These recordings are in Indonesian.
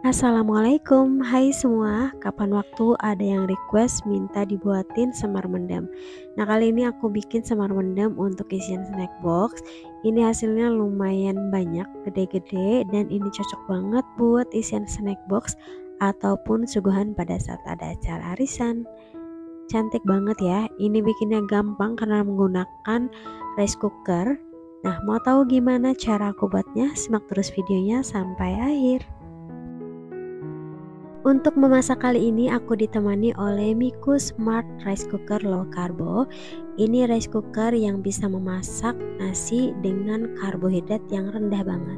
Assalamualaikum, hai semua. Kapan waktu ada yang request minta dibuatin semar mendem. Nah, kali ini aku bikin semar mendem untuk isian snack box. Ini hasilnya lumayan banyak, gede-gede, dan ini cocok banget buat isian snack box ataupun suguhan pada saat ada acara arisan. Cantik banget ya. Ini bikinnya gampang karena menggunakan rice cooker. Nah, mau tahu gimana cara aku buatnya? Simak terus videonya sampai akhir. Untuk memasak kali ini aku ditemani oleh Miku Smart Rice Cooker Low Carbo. Ini rice cooker yang bisa memasak nasi dengan karbohidrat yang rendah banget.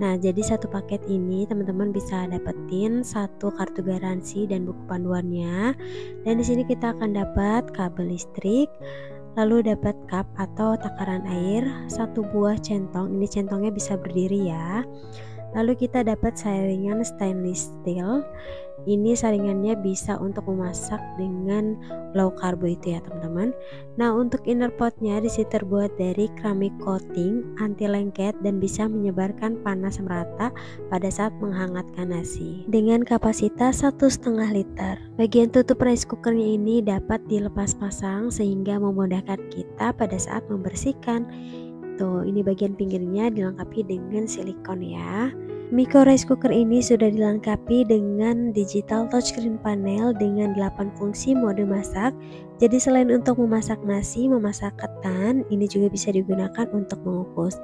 Nah, jadi satu paket ini teman-teman bisa dapetin satu kartu garansi dan buku panduannya. Dan di sini kita akan dapat kabel listrik, lalu dapat cup atau takaran air, satu buah centong. Ini centongnya bisa berdiri ya. Lalu kita dapat saringan stainless steel. Ini saringannya bisa untuk memasak dengan low carbo itu ya teman-teman. Nah, untuk inner potnya disi terbuat dari keramik coating anti lengket dan bisa menyebarkan panas merata pada saat menghangatkan nasi. Dengan kapasitas 1,5 liter. Bagian tutup rice cookernya ini dapat dilepas pasang sehingga memudahkan kita pada saat membersihkan. Tuh, ini bagian pinggirnya dilengkapi dengan silikon ya. Miko rice cooker ini sudah dilengkapi dengan digital touchscreen panel dengan 8 fungsi mode masak. Jadi selain untuk memasak nasi, memasak ketan, ini juga bisa digunakan untuk mengukus.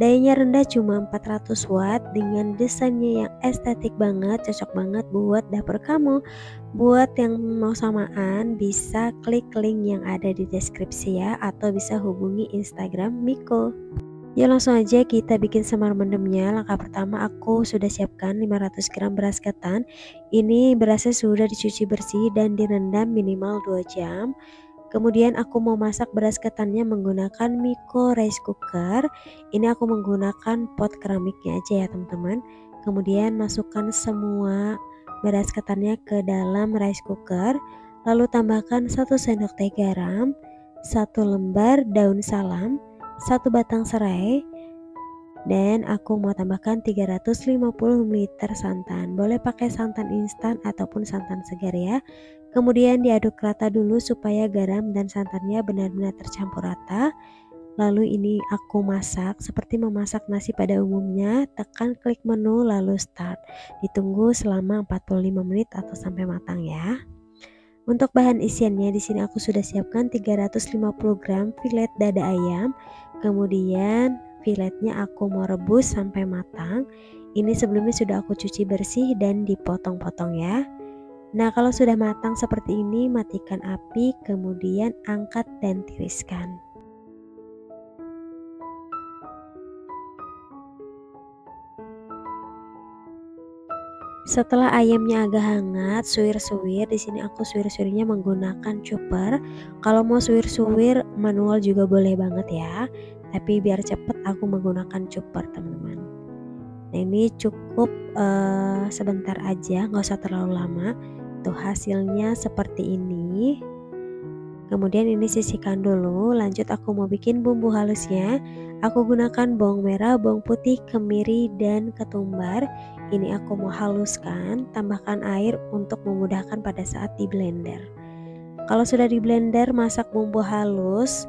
Dayanya rendah cuma 400 watt dengan desainnya yang estetik banget, cocok banget buat dapur kamu. Buat yang mau samaan bisa klik link yang ada di deskripsi ya, atau bisa hubungi Instagram Miko. Ya, langsung aja kita bikin semar mendemnya. Langkah pertama aku sudah siapkan 500 gram beras ketan. Ini berasnya sudah dicuci bersih dan direndam minimal 2 jam. Kemudian aku mau masak beras ketannya menggunakan Miko rice cooker. Ini aku menggunakan pot keramiknya aja ya teman-teman. Kemudian masukkan semua beras ketannya ke dalam rice cooker. Lalu tambahkan 1 sendok teh garam, 1 lembar daun salam, 1 batang serai, dan aku mau tambahkan 350 ml santan. Boleh pakai santan instan ataupun santan segar ya. Kemudian diaduk rata dulu supaya garam dan santannya benar-benar tercampur rata. Lalu ini aku masak seperti memasak nasi pada umumnya. Tekan klik menu lalu start. Ditunggu selama 45 menit atau sampai matang ya. Untuk bahan isiannya di sini aku sudah siapkan 350 gram filet dada ayam. Kemudian filetnya aku mau rebus sampai matang. Ini sebelumnya sudah aku cuci bersih dan dipotong-potong ya. Nah, kalau sudah matang seperti ini, matikan api, kemudian angkat dan tiriskan. Setelah ayamnya agak hangat, suwir-suwir. Di sini aku suwir-suwirnya menggunakan chopper. Kalau mau suwir-suwir manual juga boleh banget ya. Tapi biar cepet aku menggunakan chopper teman-teman. Nah, ini cukup sebentar aja, nggak usah terlalu lama. Tuh hasilnya seperti ini. Kemudian ini sisihkan dulu. Lanjut aku mau bikin bumbu halusnya. Aku gunakan bawang merah, bawang putih, kemiri, dan ketumbar. Ini aku mau haluskan. Tambahkan air untuk memudahkan pada saat di blender. Kalau sudah di blender, masak bumbu halus.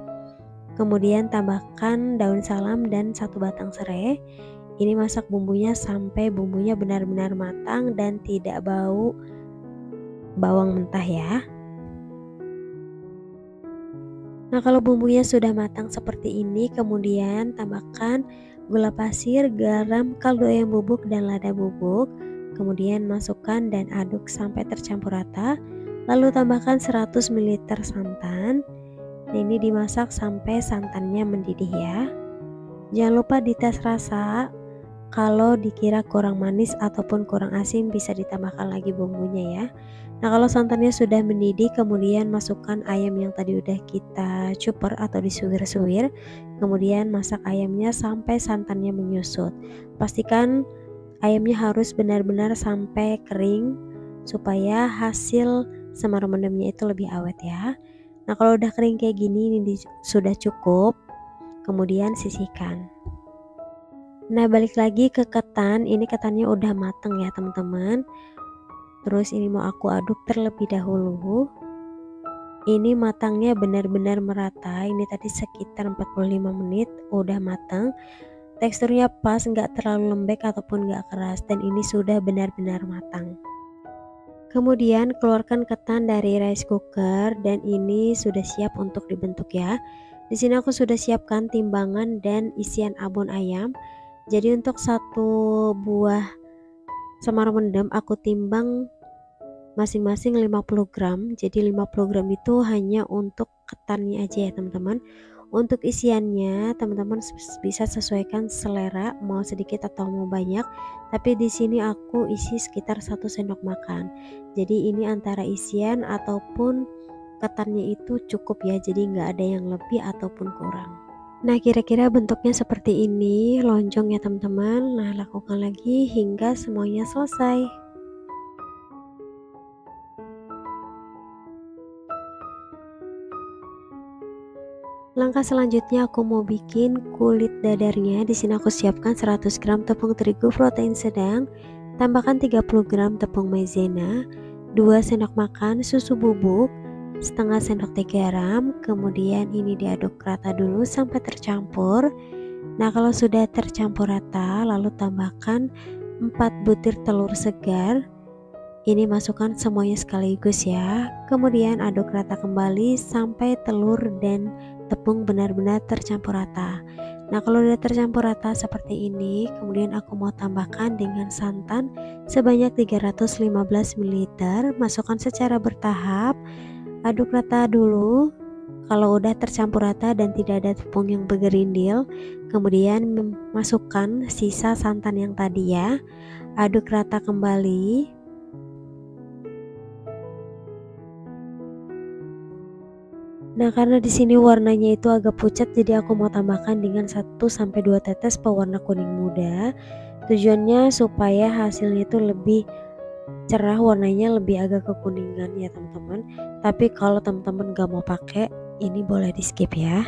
Kemudian tambahkan daun salam dan 1 batang serai. Ini masak bumbunya sampai bumbunya benar-benar matang dan tidak bau bawang mentah ya. Nah, kalau bumbunya sudah matang seperti ini, kemudian tambahkan gula pasir, garam, kaldu ayam bubuk, dan lada bubuk. Kemudian masukkan dan aduk sampai tercampur rata. Lalu tambahkan 100 ml santan. Nah, ini dimasak sampai santannya mendidih ya. Jangan lupa dites rasa. Kalau dikira kurang manis ataupun kurang asin bisa ditambahkan lagi bumbunya ya. Nah, kalau santannya sudah mendidih, kemudian masukkan ayam yang tadi udah kita cuper atau disuwir-suwir. Kemudian masak ayamnya sampai santannya menyusut. Pastikan ayamnya harus benar-benar sampai kering supaya hasil semar mendemnya itu lebih awet ya. Nah, kalau udah kering kayak gini ini sudah cukup. Kemudian sisihkan. Nah, balik lagi ke ketan, ini ketannya udah mateng ya teman-teman. Terus ini mau aku aduk terlebih dahulu. Ini matangnya benar-benar merata. Ini tadi sekitar 45 menit udah matang. Teksturnya pas, nggak terlalu lembek ataupun nggak keras, dan ini sudah benar-benar matang. Kemudian keluarkan ketan dari rice cooker dan ini sudah siap untuk dibentuk ya. Di sini aku sudah siapkan timbangan dan isian abon ayam. Jadi untuk satu buah semar mendem aku timbang masing-masing 50 gram. Jadi 50 gram itu hanya untuk ketannya aja ya teman-teman. Untuk isiannya teman-teman bisa sesuaikan selera, mau sedikit atau mau banyak. Tapi di sini aku isi sekitar 1 sendok makan. Jadi ini antara isian ataupun ketannya itu cukup ya. Jadi nggak ada yang lebih ataupun kurang. Nah, kira-kira bentuknya seperti ini lonjong ya teman-teman. Nah, lakukan lagi hingga semuanya selesai. Langkah selanjutnya aku mau bikin kulit dadarnya. Di sini aku siapkan 100 gram tepung terigu protein sedang, tambahkan 30 gram tepung maizena, 2 sendok makan susu bubuk, setengah sendok teh garam, kemudian ini diaduk rata dulu sampai tercampur. Nah, kalau sudah tercampur rata, lalu tambahkan 4 butir telur segar. Ini masukkan semuanya sekaligus ya. Kemudian aduk rata kembali sampai telur dan tepung benar-benar tercampur rata. Nah, kalau sudah tercampur rata seperti ini, kemudian aku mau tambahkan dengan santan sebanyak 315 ml. Masukkan secara bertahap. Aduk rata dulu. Kalau udah tercampur rata dan tidak ada tepung yang bergerindil, kemudian masukkan sisa santan yang tadi ya. Aduk rata kembali. Nah, karena di sini warnanya itu agak pucat, jadi aku mau tambahkan dengan 1-2 tetes pewarna kuning muda. Tujuannya supaya hasilnya itu lebih cerah, warnanya lebih agak kekuningan ya teman-teman. Tapi kalau teman-teman gak mau pakai, ini boleh di skip ya.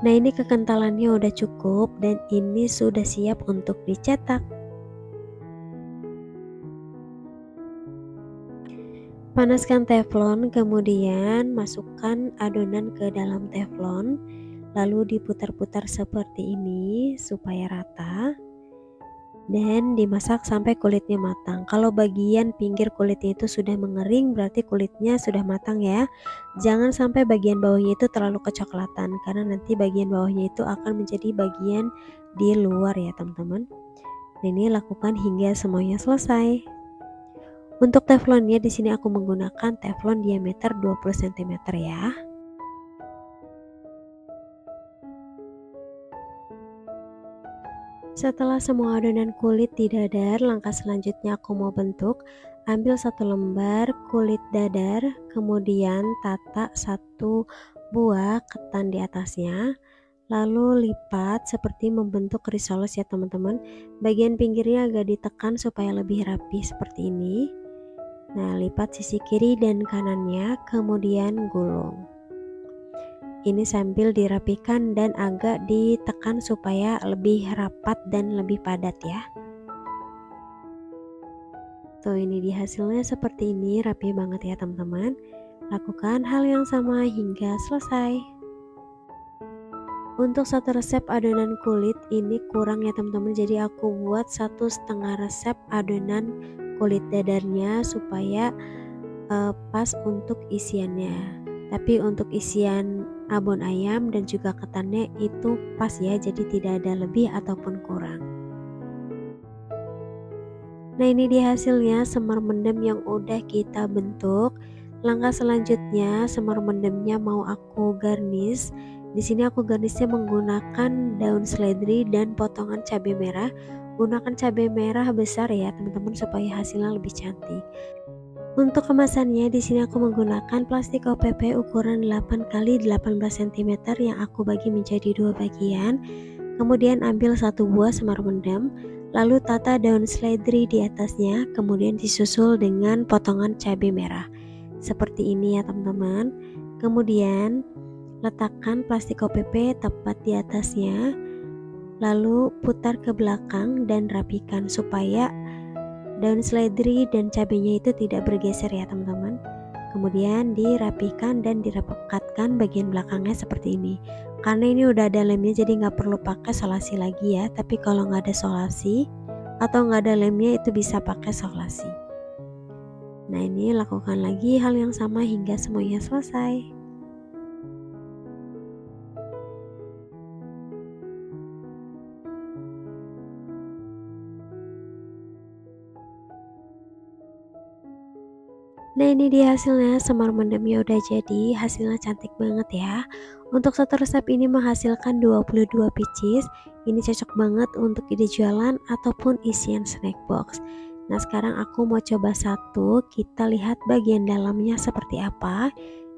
Nah, ini kekentalannya udah cukup dan ini sudah siap untuk dicetak. Panaskan teflon, kemudian masukkan adonan ke dalam teflon, lalu diputar-putar seperti ini supaya rata dan dimasak sampai kulitnya matang. Kalau bagian pinggir kulitnya itu sudah mengering, berarti kulitnya sudah matang ya. Jangan sampai bagian bawahnya itu terlalu kecoklatan, karena nanti bagian bawahnya itu akan menjadi bagian di luar ya teman-teman. Ini lakukan hingga semuanya selesai. Untuk teflonnya di sini aku menggunakan teflon diameter 20 cm ya. Setelah semua adonan kulit didadar, langkah selanjutnya aku mau bentuk. Ambil 1 lembar kulit dadar, kemudian tata 1 buah ketan di atasnya. Lalu lipat seperti membentuk risoles ya teman-teman. Bagian pinggirnya agak ditekan supaya lebih rapi seperti ini. Nah, lipat sisi kiri dan kanannya, kemudian gulung. Ini sambil dirapikan dan agak ditekan supaya lebih rapat dan lebih padat ya. Tuh, ini di hasilnya seperti ini, rapi banget ya teman-teman. Lakukan hal yang sama hingga selesai. Untuk satu resep adonan kulit ini kurang ya teman-teman, jadi aku buat 1,5 resep adonan kulit dadarnya supaya pas untuk isiannya. Tapi untuk isian abon ayam dan juga ketannya itu pas ya, jadi tidak ada lebih ataupun kurang. Nah, ini di hasilnya semar mendem yang udah kita bentuk. Langkah selanjutnya semar mendemnya mau aku garnish. Di sini aku garnishnya menggunakan daun seledri dan potongan cabai merah. Gunakan cabai merah besar ya teman-teman supaya hasilnya lebih cantik. Untuk kemasannya di sini aku menggunakan plastik OPP ukuran 8 x 18 cm yang aku bagi menjadi 2 bagian. Kemudian ambil 1 buah semar mendem, lalu tata daun seledri di atasnya, kemudian disusul dengan potongan cabai merah. Seperti ini ya teman-teman. Kemudian letakkan plastik OPP tepat di atasnya. lalu putar ke belakang dan rapikan supaya daun seledri dan cabenya itu tidak bergeser ya teman-teman. Kemudian dirapikan dan dirapatkan bagian belakangnya seperti ini. Karena ini udah ada lemnya jadi nggak perlu pakai solasi lagi ya. Tapi kalau nggak ada solasi atau nggak ada lemnya itu bisa pakai solasi. Nah ini lakukan lagi hal yang sama hingga semuanya selesai. Nah ini dia hasilnya, semar mendemnya udah jadi, hasilnya cantik banget ya. Untuk satu resep ini menghasilkan 22 pieces, ini cocok banget untuk ide jualan ataupun isian snack box. Nah sekarang aku mau coba satu, kita lihat bagian dalamnya seperti apa.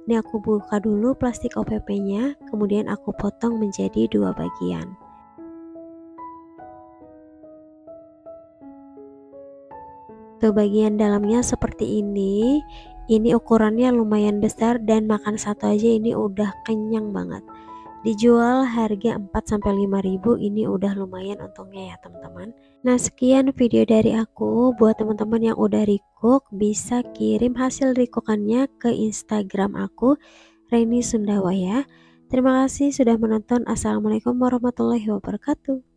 Ini aku buka dulu plastik OPP nya, kemudian aku potong menjadi dua bagian. Tuh bagian dalamnya seperti ini. Ini ukurannya lumayan besar dan makan satu aja ini udah kenyang banget. Dijual harga 4-5 ribu, ini udah lumayan untungnya ya teman-teman. Nah sekian video dari aku. Buat teman-teman yang udah recook bisa kirim hasil recookannya ke Instagram aku, Reni Sundawa ya. Terima kasih sudah menonton. Assalamualaikum warahmatullahi wabarakatuh.